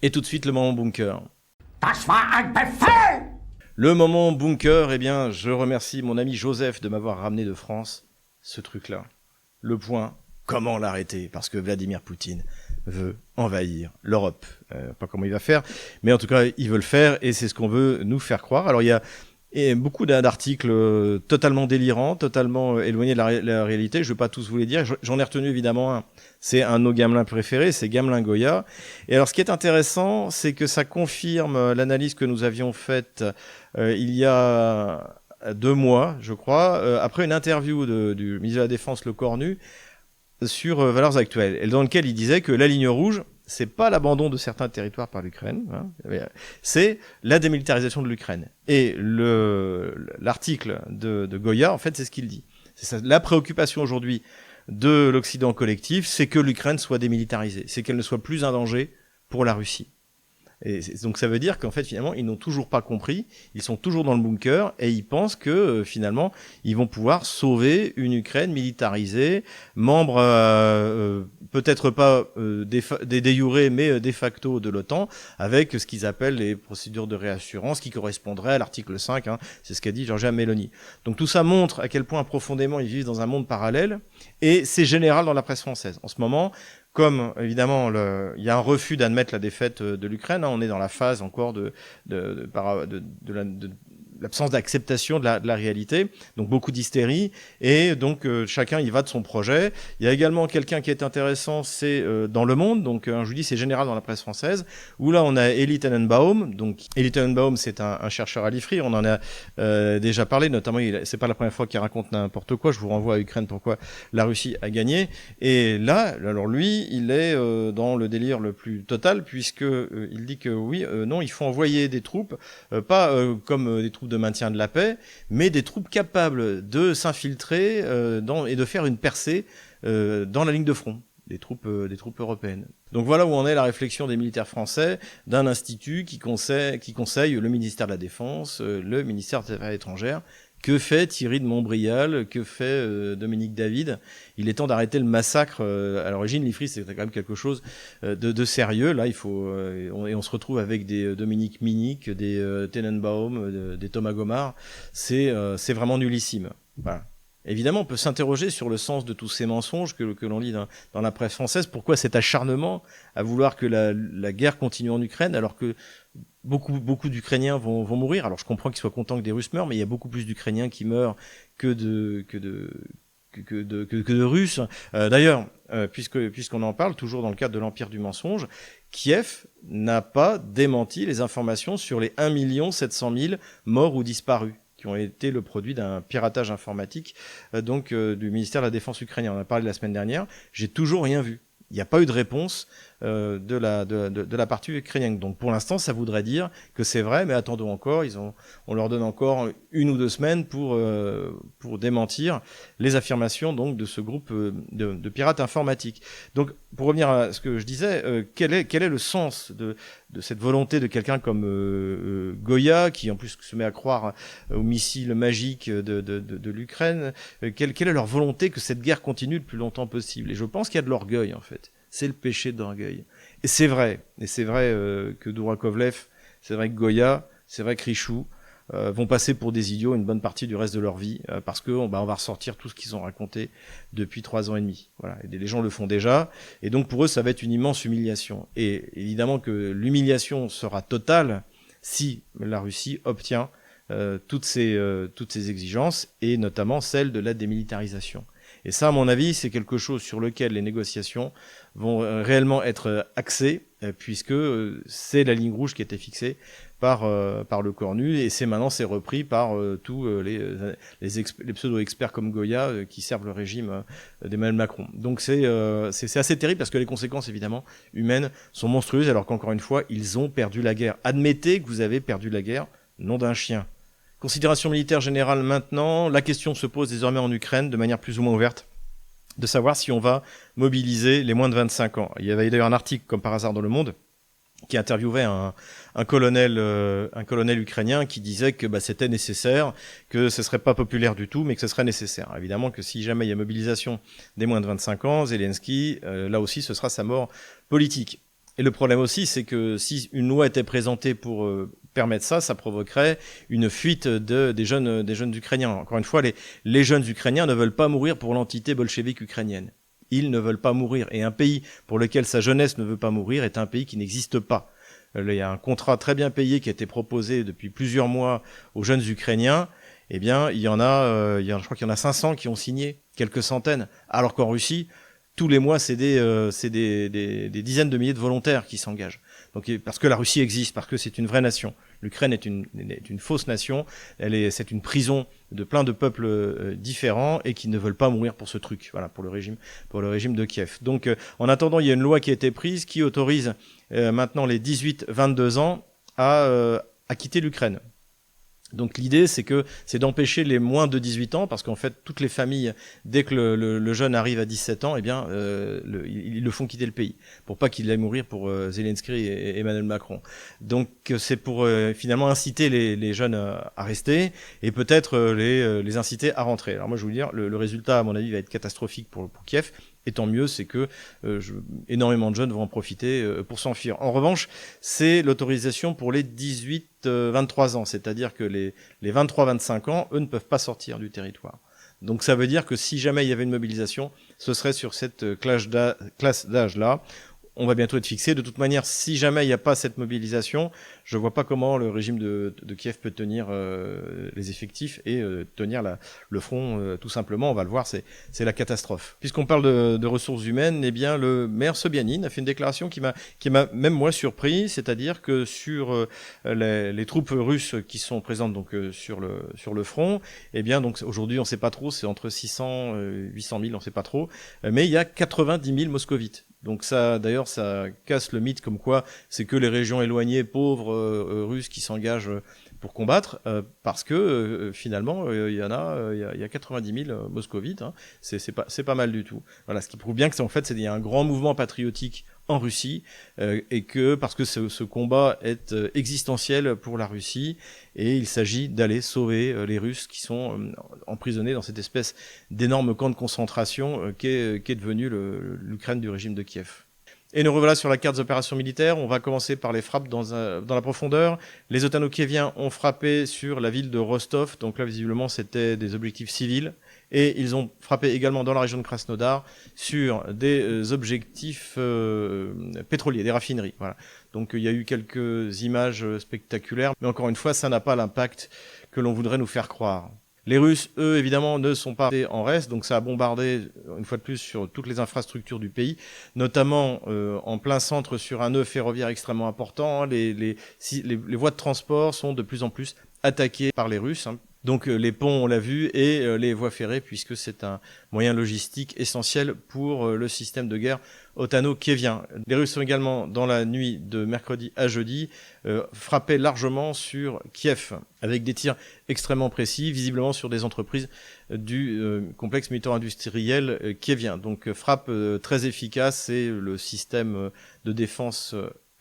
Et tout de suite, le moment bunker. Das war ein Befehl! Le moment bunker, eh bien, je remercie mon ami Joseph de m'avoir ramené de France ce truc-là. Le point, comment l'arrêter? Parce que Vladimir Poutine veut envahir l'Europe. Pas comment il va faire, mais en tout cas, il veut le faire et c'est ce qu'on veut nous faire croire. Alors, il y a beaucoup d'articles totalement délirants, totalement éloignés de la réalité. Je ne vais pas tous vous les dire. J'en ai retenu évidemment un. C'est un de nos gamelins préférés, c'est Gamelin-Goya. Et alors, ce qui est intéressant, c'est que ça confirme l'analyse que nous avions faite il y a 2 mois, je crois, après une interview du ministre de la Défense, Le Cornu, sur Valeurs Actuelles, et dans lequel il disait que la ligne rouge, c'est pas l'abandon de certains territoires par l'Ukraine, hein, c'est la démilitarisation de l'Ukraine. Et l'article de Goya, en fait, c'est ce qu'il dit. C'est ça, la préoccupation aujourd'hui de l'Occident collectif, c'est que l'Ukraine soit démilitarisée, c'est qu'elle ne soit plus un danger pour la Russie. Et donc ça veut dire qu'en fait finalement ils n'ont toujours pas compris, ils sont toujours dans le bunker et ils pensent que finalement ils vont pouvoir sauver une Ukraine militarisée, membre peut-être pas de jure mais de facto de l'OTAN, avec ce qu'ils appellent les procédures de réassurance qui correspondraient à l'article 5, hein, c'est ce qu'a dit Giorgia Meloni. Donc tout ça montre à quel point profondément ils vivent dans un monde parallèle et c'est général dans la presse française. En ce moment, comme évidemment il y a un refus d'admettre la défaite de l'Ukraine, hein, on est dans la phase encore de l'absence d'acceptation de la réalité, donc beaucoup d'hystérie, et donc chacun y va de son projet. Il y a également quelqu'un qui est intéressant, c'est dans Le Monde, donc je vous dis c'est général dans la presse française, où là on a Elie Tenenbaum. Donc Elie Tenenbaum, c'est un chercheur à l'IFRI, on en a déjà parlé, notamment c'est pas la première fois qu'il raconte n'importe quoi, je vous renvoie à Ukraine pourquoi la Russie a gagné, et là, alors lui, il est dans le délire le plus total, puisque il dit que oui, non, il faut envoyer des troupes, pas comme des troupes de maintien de la paix, mais des troupes capables de s'infiltrer et de faire une percée dans la ligne de front des troupes européennes. Donc voilà où en est la réflexion des militaires français d'un institut qui conseille le ministère de la Défense, le ministère des Affaires étrangères. Que fait Thierry de Montbrial? Que fait Dominique David? Il est temps d'arrêter le massacre. À l'origine, l'IFRI, c'est quand même quelque chose de sérieux. Là, il faut et on se retrouve avec des Dominique Minnick, des Tenenbaum, des Thomas Gomard. C'est vraiment nullissime. Voilà. Évidemment, on peut s'interroger sur le sens de tous ces mensonges que l'on lit dans la presse française. Pourquoi cet acharnement à vouloir que la guerre continue en Ukraine alors que beaucoup d'Ukrainiens vont mourir. Alors je comprends qu'ils soient contents que des Russes meurent, mais il y a beaucoup plus d'Ukrainiens qui meurent que de Russes. D'ailleurs, puisqu'on en parle, toujours dans le cadre de l'Empire du mensonge, Kiev n'a pas démenti les informations sur les 1 700 000 morts ou disparus, qui ont été le produit d'un piratage informatique du ministère de la Défense ukrainien. On en a parlé la semaine dernière. J'ai toujours rien vu. Il n'y a pas eu de réponse de la partie ukrainienne. Donc pour l'instant, ça voudrait dire que c'est vrai, mais attendons encore. On leur donne encore 1 ou 2 semaines pour démentir les affirmations donc de ce groupe de pirates informatiques. Donc pour revenir à ce que je disais, quel est le sens de cette volonté de quelqu'un comme Goya, qui en plus se met à croire aux missiles magiques de l'Ukraine? Quelle est leur volonté que cette guerre continue le plus longtemps possible? Et je pense qu'il y a de l'orgueil en fait. C'est le péché d'orgueil. Et c'est vrai que Dourakovlev, c'est vrai que Goya, c'est vrai que Richoux vont passer pour des idiots une bonne partie du reste de leur vie, parce que on va ressortir tout ce qu'ils ont raconté depuis 3 ans et demi. Voilà. Et les gens le font déjà, et donc pour eux, ça va être une immense humiliation. Et évidemment que l'humiliation sera totale si la Russie obtient toutes ces exigences, et notamment celle de la démilitarisation. Et ça, à mon avis, c'est quelque chose sur lequel les négociations vont réellement être axées, puisque c'est la ligne rouge qui a été fixée par le Cornu, et c'est repris par tous les pseudo-experts comme Goya qui servent le régime d'Emmanuel Macron. Donc c'est assez terrible, parce que les conséquences, évidemment, humaines sont monstrueuses, alors qu'encore une fois, ils ont perdu la guerre. Admettez que vous avez perdu la guerre, nom d'un chien. Considération militaire générale maintenant, la question se pose désormais en Ukraine de manière plus ou moins ouverte, de savoir si on va mobiliser les moins de 25 ans. Il y avait d'ailleurs un article, comme par hasard dans Le Monde, qui interviewait un colonel ukrainien qui disait que c'était nécessaire, que ce serait pas populaire du tout, mais que ce serait nécessaire. Évidemment que si jamais il y a mobilisation des moins de 25 ans, Zelensky, là aussi, ce sera sa mort politique. Et le problème aussi, c'est que si une loi était présentée pour permettre ça, ça provoquerait une fuite des jeunes Ukrainiens. Encore une fois, les jeunes Ukrainiens ne veulent pas mourir pour l'entité bolchevique ukrainienne. Ils ne veulent pas mourir. Et un pays pour lequel sa jeunesse ne veut pas mourir est un pays qui n'existe pas. Il y a un contrat très bien payé qui a été proposé depuis plusieurs mois aux jeunes Ukrainiens. Eh bien, je crois qu'il y en a 500 qui ont signé, quelques centaines. Alors qu'en Russie, tous les mois, c'est des dizaines de milliers de volontaires qui s'engagent. Donc, parce que la Russie existe, parce que c'est une vraie nation. L'Ukraine est une fausse nation. C'est une prison de plein de peuples différents et qui ne veulent pas mourir pour ce truc. Voilà, pour le régime de Kiev. Donc, en attendant, il y a une loi qui a été prise qui autorise maintenant les 18-22 ans à quitter l'Ukraine. Donc l'idée, c'est d'empêcher les moins de 18 ans, parce qu'en fait, toutes les familles, dès que le jeune arrive à 17 ans, eh bien, ils le font quitter le pays, pour pas qu'il aille mourir pour Zelensky et Emmanuel Macron. Donc c'est pour finalement inciter les jeunes à rester, et peut-être les inciter à rentrer. Alors moi, je vous dire, le résultat, à mon avis, va être catastrophique pour Kiev. Et tant mieux, c'est que énormément de jeunes vont en profiter pour s'enfuir. En revanche, c'est l'autorisation pour les 18-23 ans, c'est-à-dire que les 23-25 ans, eux, ne peuvent pas sortir du territoire. Donc ça veut dire que si jamais il y avait une mobilisation, ce serait sur cette classe d'âge-là. On va bientôt être fixé. De toute manière, si jamais il n'y a pas cette mobilisation, je ne vois pas comment le régime de Kiev peut tenir les effectifs et tenir le front tout simplement. On va le voir, c'est la catastrophe. Puisqu'on parle de ressources humaines, eh bien le maire Sobyanin a fait une déclaration qui m'a même moi surpris, c'est-à-dire que sur les troupes russes qui sont présentes donc sur le front, eh bien donc aujourd'hui on ne sait pas trop, c'est entre 600 et 800 000, on ne sait pas trop, mais il y a 90 000 moscovites. Donc ça, d'ailleurs, ça casse le mythe comme quoi c'est que les régions éloignées, pauvres, russes qui s'engagent pour combattre, parce que finalement, il y a 90 000 moscovites. Hein. C'est pas mal du tout. Voilà, ce qui prouve bien que en fait, il y a un grand mouvement patriotique en Russie, et que parce que ce combat est existentiel pour la Russie, et il s'agit d'aller sauver les Russes qui sont emprisonnés dans cette espèce d'énorme camp de concentration qu'est devenu l'Ukraine du régime de Kiev. Et nous revoilà sur la carte des opérations militaires. On va commencer par les frappes dans la profondeur. Les otano-kieviens ont frappé sur la ville de Rostov, donc là visiblement c'était des objectifs civils. Et ils ont frappé également dans la région de Krasnodar sur des objectifs pétroliers, des raffineries. Voilà. Donc il y a eu quelques images spectaculaires, mais encore une fois, ça n'a pas l'impact que l'on voudrait nous faire croire. Les Russes, eux, évidemment, ne sont pas en reste, donc ça a bombardé, une fois de plus, sur toutes les infrastructures du pays, notamment en plein centre sur un nœud ferroviaire extrêmement important. Les voies de transport sont de plus en plus attaquées par les Russes. Hein. Donc les ponts, on l'a vu, et les voies ferrées, puisque c'est un moyen logistique essentiel pour le système de guerre otano-kievien. Les Russes ont également, dans la nuit de mercredi à jeudi, frappé largement sur Kiev, avec des tirs extrêmement précis, visiblement sur des entreprises du complexe militaire-industriel kievien. Donc frappe très efficace, et le système de défense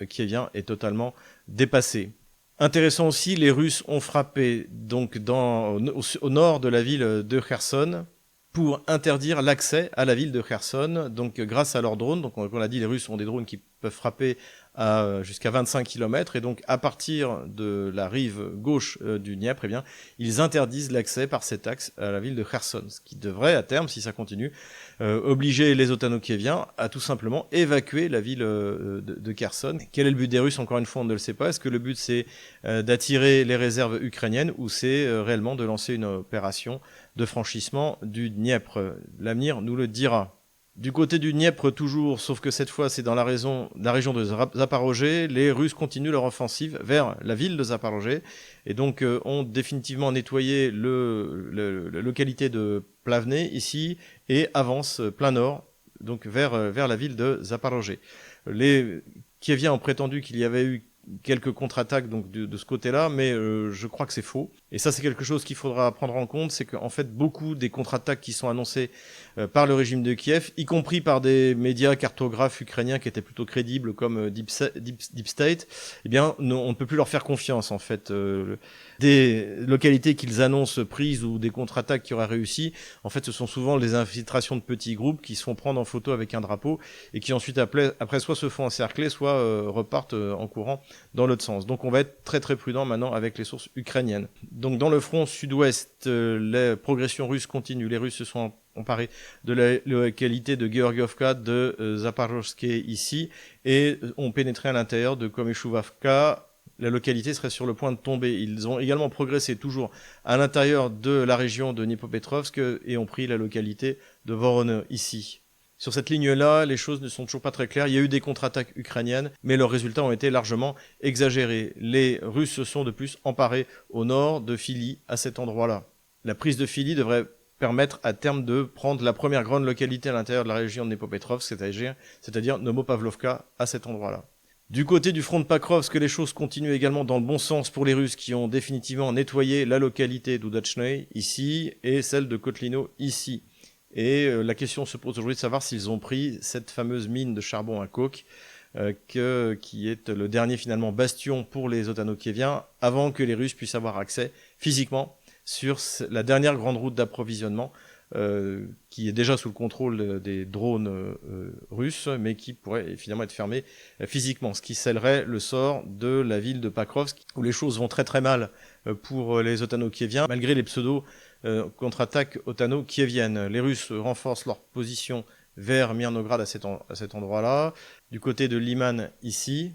kievien est totalement dépassé. Intéressant aussi, les Russes ont frappé donc au nord de la ville de Kherson pour interdire l'accès à la ville de Kherson, donc grâce à leurs drones. Donc on l'a dit, les Russes ont des drones qui peuvent frapper jusqu'à 25 km, et donc à partir de la rive gauche du Dniepr, eh bien, ils interdisent l'accès par cet axe à la ville de Kherson, ce qui devrait à terme, si ça continue, obliger les otano-kieviens à tout simplement évacuer la ville de Kherson. Quel est le but des Russes? Encore une fois, on ne le sait pas. Est-ce que le but c'est d'attirer les réserves ukrainiennes, ou c'est réellement de lancer une opération de franchissement du Dniepr? L'avenir nous le dira. Du côté du Dniepr toujours, sauf que cette fois c'est dans la région de Zaporozhye, les Russes continuent leur offensive vers la ville de Zaporozhye, et donc ont définitivement nettoyé la localité de Plavne ici, et avancent plein nord, donc vers la ville de Zaporozhye. Les Kieviens ont prétendu qu'il y avait eu quelques contre-attaques donc de ce côté-là, mais je crois que c'est faux. Et ça, c'est quelque chose qu'il faudra prendre en compte, c'est qu'en fait, beaucoup des contre-attaques qui sont annoncées par le régime de Kiev, y compris par des médias cartographes ukrainiens qui étaient plutôt crédibles comme Deep State, eh bien, on ne peut plus leur faire confiance, en fait. Des localités qu'ils annoncent prises ou des contre-attaques qui auraient réussi, en fait, ce sont souvent les infiltrations de petits groupes qui se font prendre en photo avec un drapeau et qui ensuite, après soit se font encercler, soit repartent en courant dans l'autre sens. Donc, on va être très très prudent maintenant avec les sources ukrainiennes. Donc, dans le front sud-ouest, les progressions russes continuent. Les Russes se sont emparés de la localité de Georgievka, de Zaporozhye ici, et ont pénétré à l'intérieur de Komeshuvavka. La localité serait sur le point de tomber. Ils ont également progressé toujours à l'intérieur de la région de Dnipropetrovsk et ont pris la localité de Voronezh ici. Sur cette ligne-là, les choses ne sont toujours pas très claires. Il y a eu des contre-attaques ukrainiennes, mais leurs résultats ont été largement exagérés. Les Russes se sont de plus emparés au nord de Fili, à cet endroit-là. La prise de Fili devrait permettre à terme de prendre la première grande localité à l'intérieur de la région de Dnipropetrovsk, c'est-à-dire Novopavlovka, à cet endroit-là. Du côté du front de Pakrovsk, les choses continuent également dans le bon sens pour les Russes qui ont définitivement nettoyé la localité d'Udachnoye ici et celle de Kotlino ici. Et la question se pose aujourd'hui de savoir s'ils ont pris cette fameuse mine de charbon à coke qui est le dernier finalement bastion pour les Otano-Kieviens avant que les Russes puissent avoir accès physiquement sur la dernière grande route d'approvisionnement qui est déjà sous le contrôle des drones russes, mais qui pourrait finalement être fermée physiquement, ce qui scellerait le sort de la ville de Pakrovsk, où les choses vont très très mal pour les Otano-Kieviens, malgré les pseudo-contre-attaques Otano-Kieviennes. Les Russes renforcent leur position vers Mirnograd à cet endroit-là, du côté de Liman ici,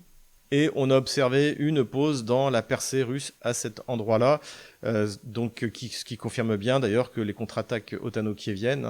et on a observé une pause dans la percée russe à cet endroit-là, ce qui confirme bien d'ailleurs que les contre-attaques otano-kieviennes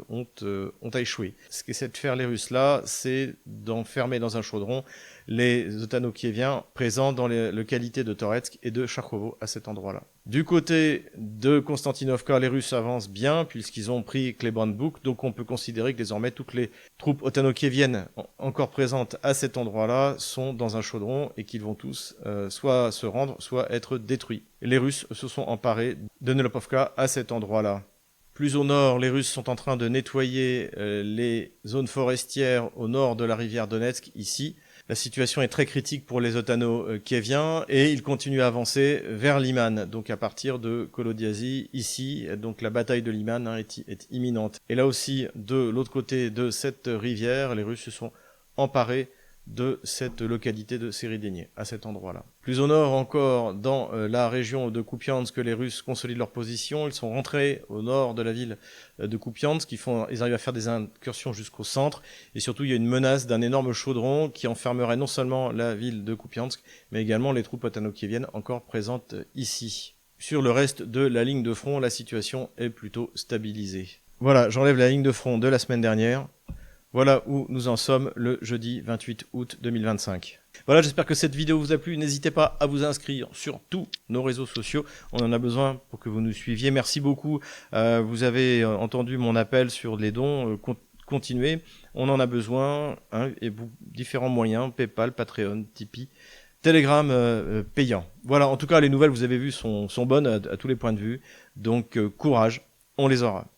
ont échoué. Ce qu'essaient de faire les Russes là, c'est d'enfermer dans un chaudron les otano-kieviens présents dans les localités de Toretsk et de Charkovo à cet endroit-là. Du côté de Konstantinovka, les Russes avancent bien puisqu'ils ont pris Klebanbuk, donc on peut considérer que désormais toutes les troupes otano-kieviennes encore présentes à cet endroit-là sont dans un chaudron et qu'ils vont tous soit se rendre, soit être détruits. Les Russes se sont emparés de Nelopovka à cet endroit-là. Plus au nord, les Russes sont en train de nettoyer les zones forestières au nord de la rivière Donetsk, ici. La situation est très critique pour les Otano-Kieviens et ils continuent à avancer vers Liman, donc à partir de Kolodiazy, ici. Donc la bataille de Liman est imminente. Et là aussi, de l'autre côté de cette rivière, les Russes se sont emparés de cette localité de Serydenye, à cet endroit-là. Plus au nord encore, dans la région de Kupiansk, les Russes consolident leur position. Ils sont rentrés au nord de la ville de Kupiansk. Ils arrivent à faire des incursions jusqu'au centre. Et surtout, il y a une menace d'un énorme chaudron qui enfermerait non seulement la ville de Kupiansk, mais également les troupes otano-kieviennes encore présentes ici. Sur le reste de la ligne de front, la situation est plutôt stabilisée. Voilà, j'enlève la ligne de front de la semaine dernière. Voilà où nous en sommes le jeudi 28 août 2025. Voilà, j'espère que cette vidéo vous a plu. N'hésitez pas à vous inscrire sur tous nos réseaux sociaux. On en a besoin pour que vous nous suiviez. Merci beaucoup. Vous avez entendu mon appel sur les dons. Continuez. On en a besoin. Et différents moyens. PayPal, Patreon, Tipeee, Telegram payant. Voilà, en tout cas, les nouvelles, vous avez vu, sont bonnes à tous les points de vue. Donc, courage. On les aura.